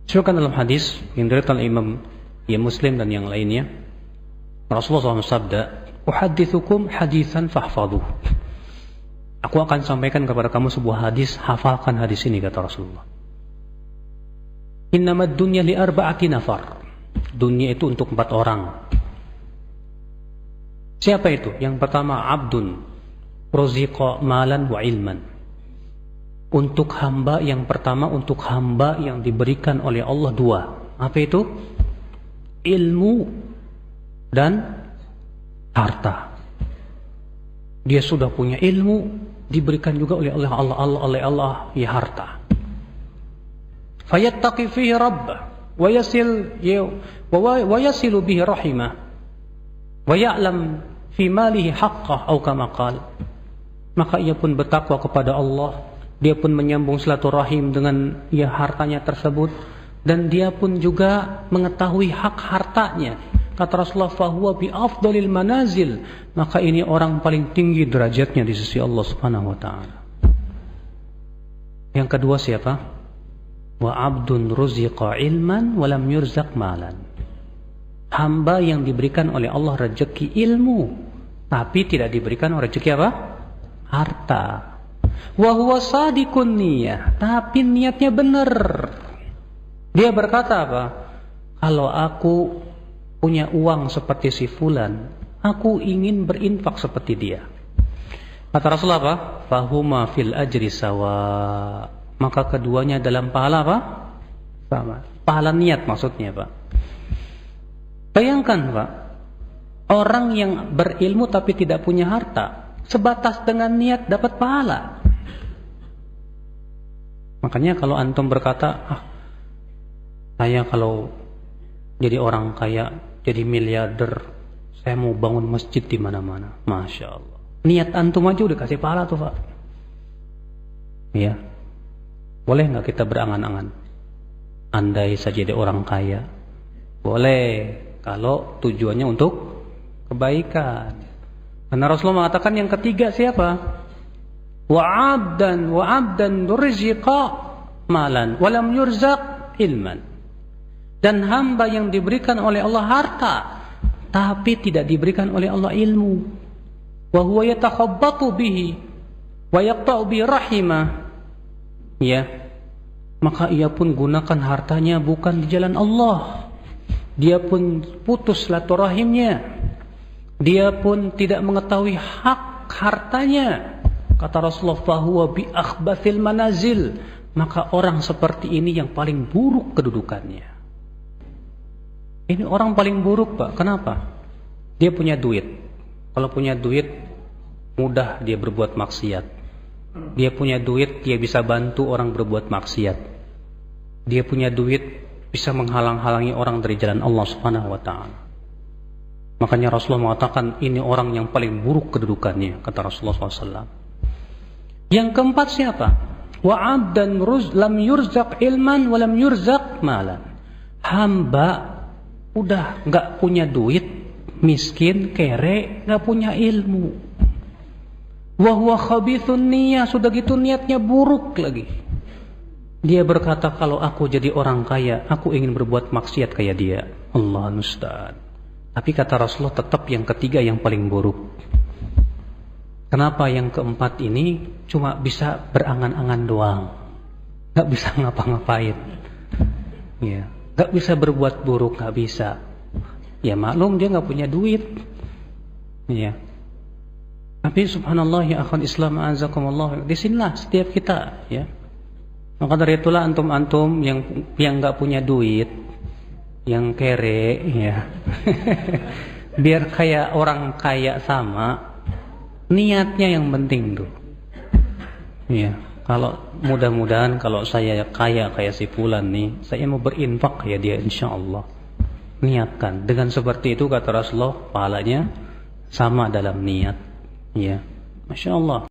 Disebutkan dalam hadis yang diriwayatkan oleh Imam Muslim dan yang lainnya, Rasulullah SAW sabda, "Uhaddithukum haditsan fahfadhuh." Aku akan sampaikan kepada kamu sebuah hadis, hafalkan hadis ini, kata Rasulullah. Innamad dunya li arba'ati nafar. Dunia itu untuk 4 orang. Siapa itu? Yang pertama, abdun ruziqa malan wa ilman. Untuk hamba yang pertama, untuk hamba yang diberikan oleh Allah 2. Apa itu? Ilmu dan harta. Dia sudah punya ilmu, diberikan juga oleh Allah ya harta. Fayattaqi fihi rabbah wa yasilu bihi rahimah wa ya'lam fi malihi haqqah atau kama qala. Maka ia pun bertakwa kepada Allah, dia pun menyambung silaturahim dengan hartanya tersebut, dan dia pun juga mengetahui hak hartanya. Kata Rasulullah, fahuwa bi afdalil manazil, maka ini orang paling tinggi derajatnya di sisi Allah Subhanahu wa taala. Yang kedua siapa? Wa abdun ruziqa ilman wa lam yurzaq malan. Hamba yang diberikan oleh Allah rezeki ilmu, tapi tidak diberikan rezeki apa? Harta. Wa huwa sadiqun niyah, tapi niatnya benar. Dia berkata apa? Kalau aku punya uang seperti si fulan, aku ingin berinfak seperti dia. Kata Rasulullah apa? Fahuma fil ajri sawa. Maka keduanya dalam pahala apa? Sama. Pahala niat maksudnya, Pak. Bayangkan, Pak, orang yang berilmu tapi tidak punya harta, sebatas dengan niat dapat pahala. Makanya kalau antum berkata, saya kalau jadi orang kaya, jadi miliarder, saya mau bangun masjid di mana-mana. Masya Allah. Niat antum aja udah kasih pahala tuh, Pak. Iya. Boleh nggak kita berangan-angan? Andai saja jadi orang kaya. Boleh, kalau tujuannya untuk kebaikan. Karena Rasulullah mengatakan yang ketiga siapa? Wa abdan rizqa malan wa lam yurzaq ilman. Dan hamba yang diberikan oleh Allah harta, tapi tidak diberikan oleh Allah ilmu. Wa huwa yatakhabbatu bihi wa yaqta'u bi rahimah. Ya, maka ia pun gunakan hartanya bukan di jalan Allah. Dia pun putus silaturahimnya. Dia pun tidak mengetahui hak hartanya. Kata Rasulullah, fahuwa bi akhbathil manazil. Maka orang seperti ini yang paling buruk kedudukannya. Ini orang paling buruk, Pak. Kenapa? Dia punya duit. Kalau punya duit, mudah dia berbuat maksiat. Dia punya duit, dia bisa bantu orang berbuat maksiat. Dia punya duit, bisa menghalang-halangi orang dari jalan Allah Subhanahu wa taala. Makanya Rasulullah mengatakan ini orang yang paling buruk kedudukannya, kata Rasulullah SAW. Yang keempat siapa? Wa abdan lam yurzaq ilman wa lam yurzaq malan. Hamba udah enggak punya duit, miskin, kere, enggak punya ilmu. Wa huwa khabithun niyah, sudah gitu niatnya buruk lagi. Dia berkata, kalau aku jadi orang kaya, aku ingin berbuat maksiat kayak dia. Allah musta'an. Tapi kata Rasulullah, tetap yang ketiga yang paling buruk. Kenapa yang keempat ini cuma bisa berangan-angan doang, gak bisa ngapa-ngapain, ya, gak bisa berbuat buruk, gak bisa. Ya maklum dia gak punya duit, ya. Tapi subhanallah ya akhwan Islam a'azakumullah, disinilah setiap kita, ya. Maka dari itulah antum-antum yang nggak punya duit, yang kere, ya, biar kayak orang kaya sama, niatnya yang penting tuh, ya. Kalau mudah-mudahan kalau saya kaya kayak si fulan nih, saya mau berinfak kayak dia, insya Allah. Niatkan dengan seperti itu, kata Rasulullah, pahalanya sama dalam niat. Ya, Masya Allah.